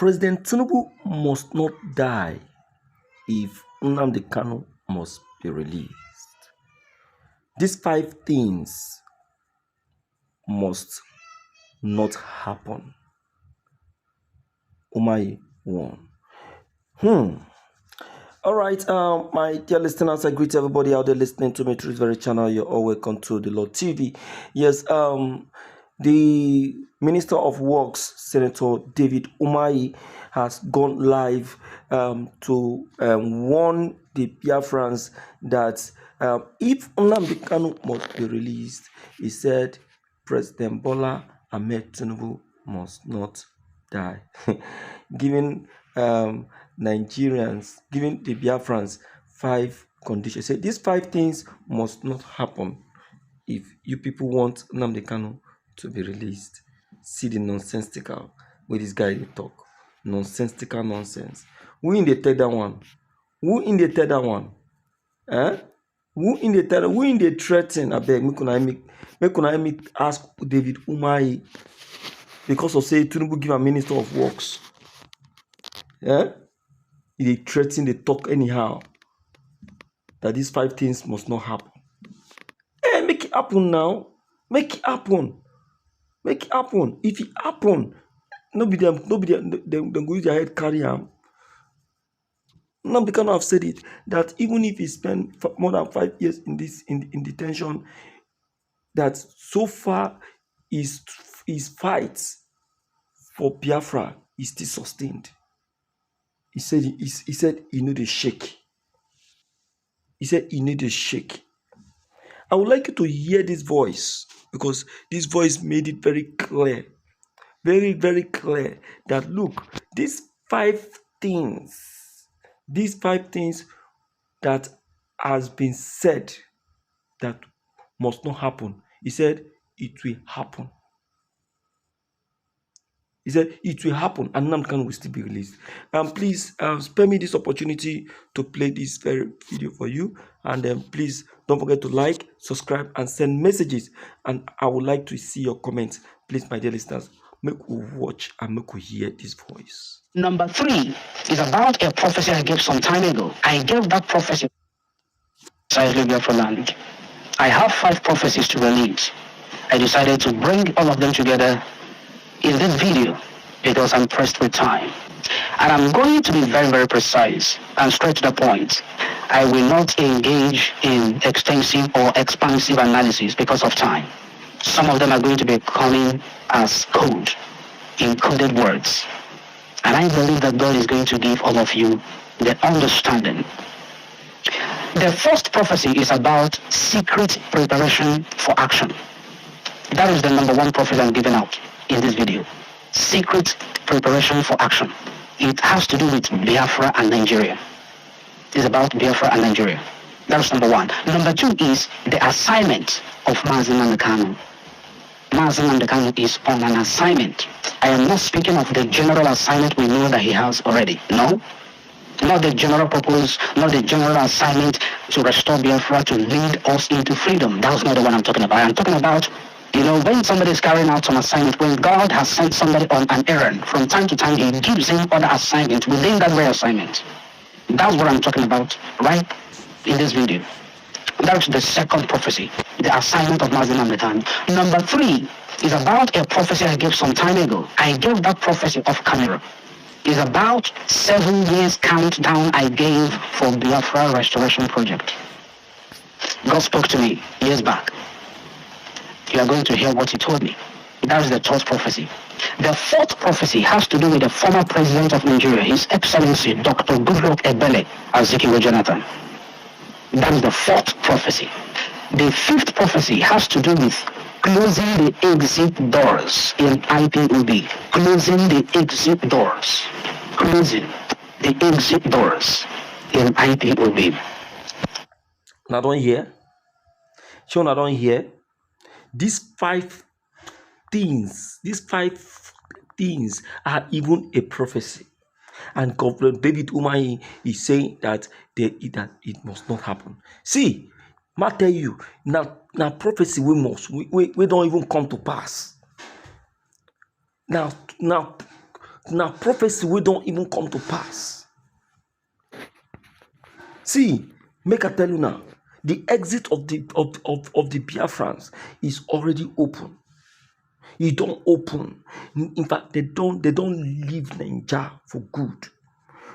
President Tinubu must not die if Nnamdi Kanu must be released. These 5 things must not happen. Umahi 1. All right, my dear listeners, I greet everybody out there listening to me through this very channel. You're all welcome to the Lord TV. Yes, the Minister of Works, Senator David Umahi, has gone live to warn the Biafrans that if Nnamdi Kanu must be released, he said President Bola Ahmed Tinubu must not die, giving Nigerians, giving the Biafrans 5 conditions. Say these 5 things must not happen if you people want Nnamdi Kanu to be released. See the nonsensical with this guy they talk. Nonsensical nonsense. Who in the third one? Who in the third one? Who in the third? Who in the threaten? I beg, make una ask David Umahi because of say Tinubu give a Minister of Works. They threaten, they talk anyhow. That these 5 things must not happen. Make it happen now. Make it happen. Make it happen. If it happen, nobody them go use their head carry him. Now they cannot have said it that even if he spent more than 5 years in detention, that so far his fights for Biafra is still sustained. He said he need a shake. He said he need a shake. I would like you to hear this voice because this voice made it very clear, very, very clear that look, these 5 things that has been said that must not happen. He said it will happen. He said it will happen and Nnamdi Kanu will still be released. Please spare me this opportunity to play this very video for you. And please don't forget to like, subscribe, and send messages. And I would like to see your comments. Please, my dear listeners, make we watch and make we hear this voice. Number 3 is about a prophecy I gave some time ago. I gave that prophecy for land. I have 5 prophecies to release. I decided to bring all of them together in this video because I'm pressed with time. And I'm going to be very, very precise and straight to the point. I will not engage in extensive or expansive analysis because of time. Some of them are going to be coming as code, encoded words. And I believe that God is going to give all of you the understanding. The first prophecy is about secret preparation for action. That is the number 1 prophecy I'm giving out in this video. Secret preparation for action. It has to do with Biafra and Nigeria. It's about Biafra and Nigeria. That's number 1. Number 2 is the assignment of Nnamdi Kanu. Nnamdi Kanu is on an assignment. I am not speaking of the general assignment we know that he has already. No. Not the general purpose, not the general assignment to restore Biafra, to lead us into freedom. That's not the one I'm talking about. I'm talking about, when somebody is carrying out some assignment, when God has sent somebody on an errand, from time to time he gives him other assignments within that very assignment. That's what I'm talking about right in this video. That's the second prophecy, the assignment of Nnamdi Kanu. Number 3 is about a prophecy I gave some time ago. I gave that prophecy off camera. It's about 7 years countdown I gave for Biafra Restoration Project. God spoke to me years back. You are going to hear what he told me. That is the 3rd prophecy. The 4th prophecy has to do with the former president of Nigeria, His Excellency Dr. Goodluck Ebele Azikiwe Jonathan. That is the 4th prophecy. The 5th prophecy has to do with closing the exit doors in IPOB. Closing the exit doors. Closing the exit doors in IPOB. Now don't hear. Sure, now don't hear. These 5 things are even a prophecy. And Governor David Umahi is saying that it must not happen. See, I tell you, now prophecy we don't even come to pass. Now Now prophecy we don't even come to pass. See, make I tell you now, the exit of the Biafrans is already open. It don't open. In fact, they don't leave Nigeria for good.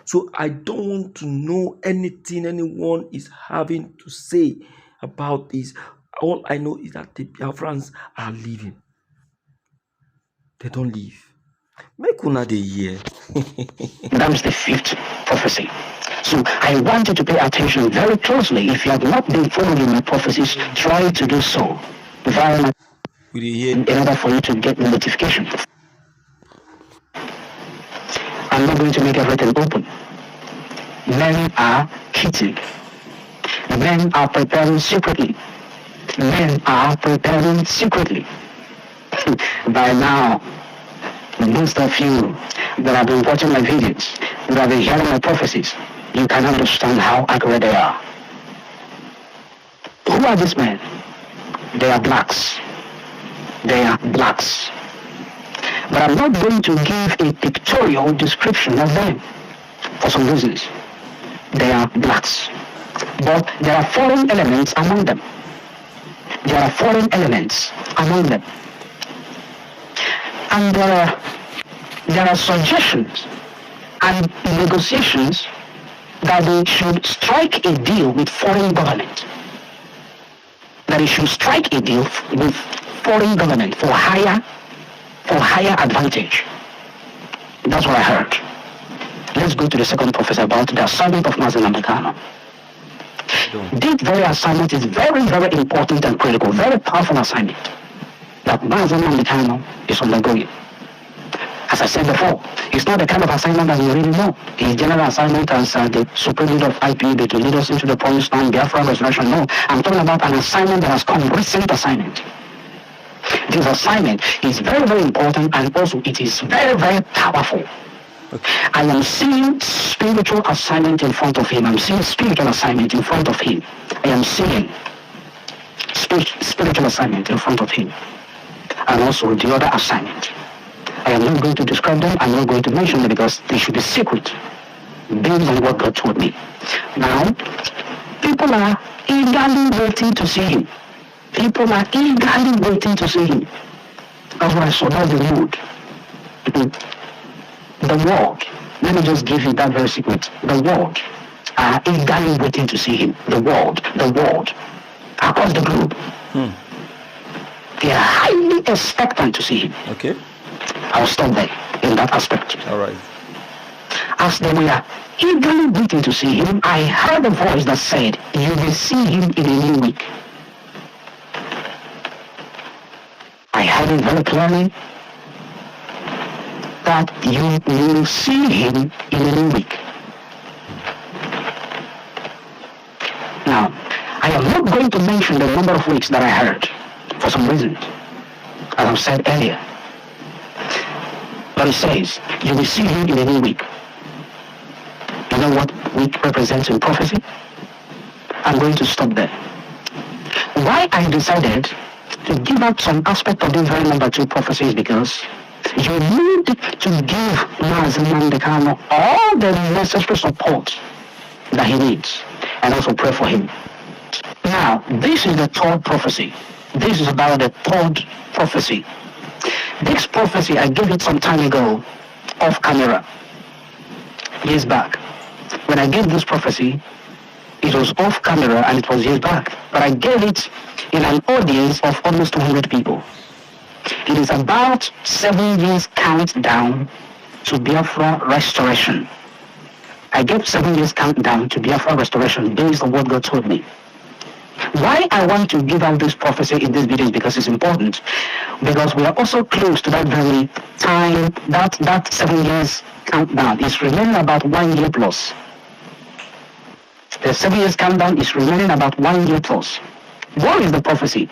So I don't want to know anything anyone is having to say about this. All I know is that the Biafrans are leaving. They don't leave. Make una dey hear. That was the fifth prophecy. So I want you to pay attention very closely. If you have not been following my prophecies, try to do so via my in order for you to get the notification. I'm not going to make everything open. Men are cheating. Men are preparing secretly. Men are preparing secretly. By now, most of you that have been watching my videos, that have been hearing my prophecies, you can understand how accurate they are. Who are these men? They are blacks. They are blacks. But I'm not going to give a pictorial description of them for some reasons. They are blacks. But there are foreign elements among them. There are foreign elements among them. And there are suggestions and negotiations that they should strike a deal with foreign government. That they should strike a deal with foreign government for higher advantage. That's what I heard. Let's go to the second prophecy about the assignment of Nnamdi Kanu. This very assignment is very, very important and critical, very powerful assignment that Nnamdi Kanu is undergoing. As I said before, it's not the kind of assignment that you really know. The general assignment as the supreme leader of IPB to lead us into the promised land, Biafra resurrection. No, I'm talking about an assignment that has come, recent assignment. This assignment is very, very important, and also it is very, very powerful. Okay. I am seeing spiritual assignment in front of him. I'm seeing spiritual assignment in front of him. I am seeing spiritual assignment in front of him. And also the other assignment. I am not going to describe them. I'm not going to mention them because they should be secret, based on what God told me. Now, people are eagerly waiting to see him. People are eagerly waiting to see him. That's what I saw. That's the mood. The world, let me just give you that very secret. The world are eagerly waiting to see him. The world, across the globe. They are highly expectant to see him. Okay. I'll stop there in that aspect. All right. As they were eagerly waiting to see him, I heard a voice that said, "You will see him in a new week." I heard it very clearly that you will see him in a new week. Now, I am not going to mention the number of weeks that I heard for some reasons, as I've said earlier. But it says, you will see him in a new week. You know what week represents in prophecy? I'm going to stop there. Why I decided to give out some aspect of this very number 2 prophecy is because you need to give Nnamdi Kanu all the necessary support that he needs, and also pray for him. Now, this is the 3rd prophecy. This is about the 3rd prophecy. This prophecy, I gave it some time ago, off camera, years back. When I gave this prophecy, it was off camera and it was years back. But I gave it in an audience of almost 200 people. It is about 7 years countdown to Biafra restoration. I gave 7 years countdown to Biafra restoration based on what God told me. Why I want to give out this prophecy in this video is because it's important. Because we are also close to that very time, that 7 years countdown is remaining about 1 year plus. The 7 years countdown is remaining about 1 year plus. What is the prophecy?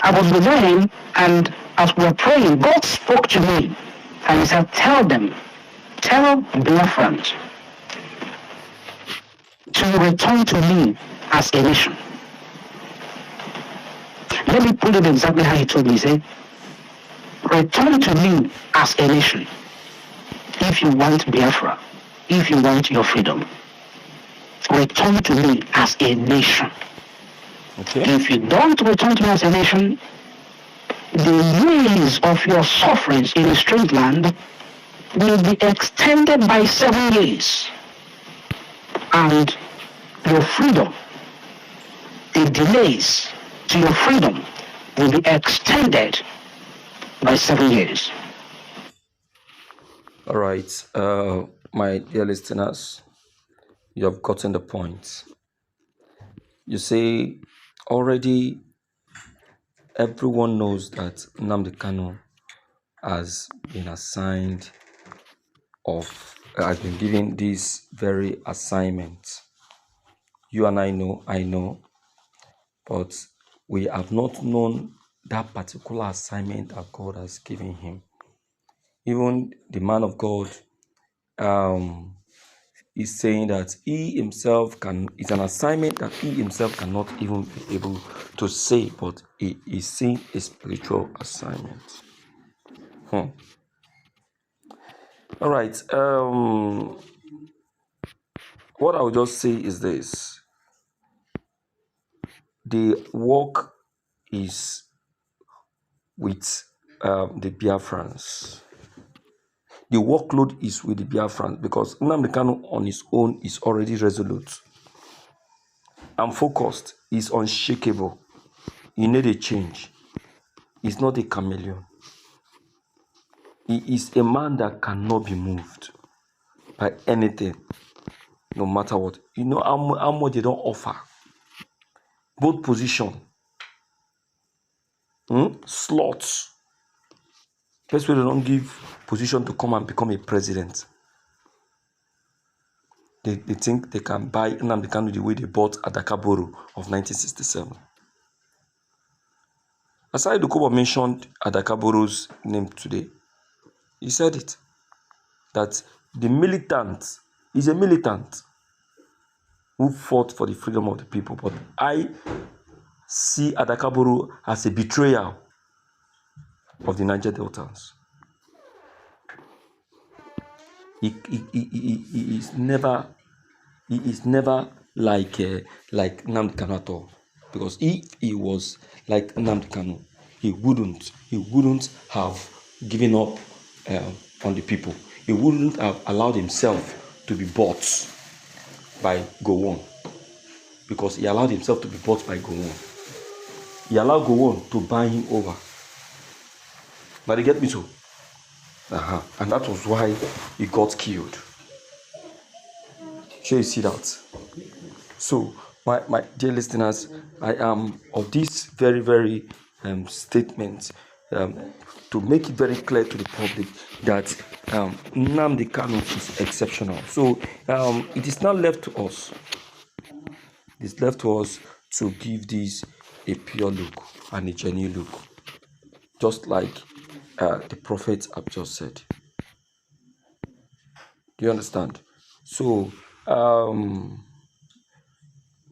I was with him, and as we were praying, God spoke to me, and he said, tell Biafrans to return to me as a nation. Let me put it exactly how he told me. He said, return to me as a nation. if you want Biafra, if you want your freedom, return to me as a nation. Okay. If you don't return to me as a nation, the years of your sufferings in a strange land will be extended by 7 years. And your freedom, the delays to your freedom will be extended by 7 years. All right, my dear listeners, you have gotten the point. You say already everyone knows that Nnamdi Kanu has been assigned has been given this very assignment. You and I know, but we have not known that particular assignment that God has given him. Even the man of God is saying that he himself it's an assignment that he himself cannot even be able to say, but he is saying a spiritual assignment. All right. What I will just say is this: the work is with the Biafrans. The workload is with the Biafrans because Nnamdi Kanu on his own is already resolute and focused. Is unshakable. He need a change. He's not a chameleon. He is a man that cannot be moved by anything, no matter what. You know how much they don't offer. Both position, slots. Best way they don't give position to come and become a president. They think they can buy Nnamdi Kanu the way they bought Adakaboro of 1967. Aside Dukobo mentioned Adakaboro's name today. He said it, that the militant is a militant who fought for the freedom of the people. But I see Adakaboro as a betrayal of the Niger Deltans. He is never like Nnamdi Kanu at all. Because if he was like Nnamdi Kanu, he wouldn't have given up on the people. He wouldn't have allowed himself to be bought by Gowon. Because he allowed himself to be bought by Gowon. He allowed Gowon to buy him over. But they get me too. And that was why he got killed. Sure, you see that. So, my dear listeners, I am of this very, very statement to make it very clear to the public that Nnamdi Kanu is exceptional. So, it is now left to us. It's left to us to give this a pure look and a genuine look, just like the prophets have just said. Do you understand? So,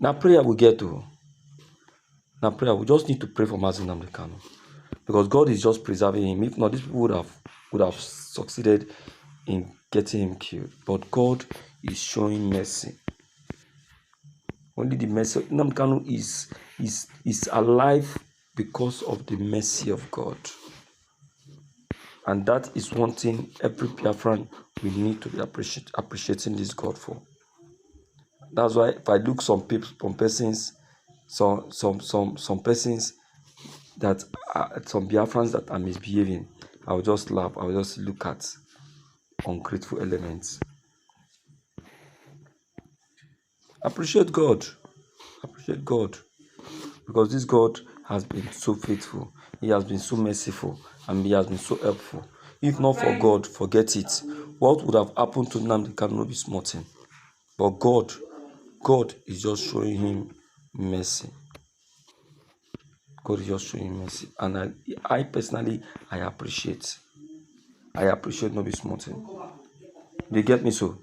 now prayer we get to. Now prayer, we just need to pray for Mazi Nnamdi Kanu, because God is just preserving him. If not, these people would have succeeded in getting him killed. But God is showing mercy. Only the mercy. Nnamdi Kanu is alive because of the mercy of God. And that is one thing every Biafran we need to be appreciating this God for. That's why if I look some persons that some Biafrans that are misbehaving, I will just laugh. I will just look at ungrateful elements. Appreciate God. Appreciate God. Because this God has been so faithful. He has been so merciful. And he has been so helpful. If not for God, forget it. What would have happened to Nnamdi Kanu be small thing. But God is just showing him mercy. God is just showing him mercy. And I personally, I appreciate not be small thing. They get me so?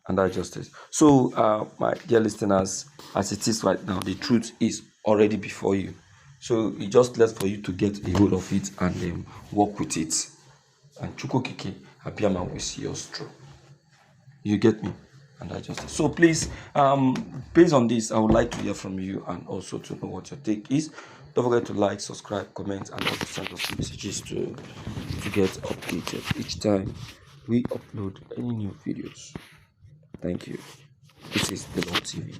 And that's just it. So, my dear listeners, as it is right now, the truth is already before you. So it just left for you to get a hold of it and work with it. And Chukokike Abiyama will see us through. You get me? And I just so please, based on this, I would like to hear from you and also to know what your take is. Don't forget to like, subscribe, comment, and also send us messages to get updated each time we upload any new videos. Thank you. This is the Lord TV.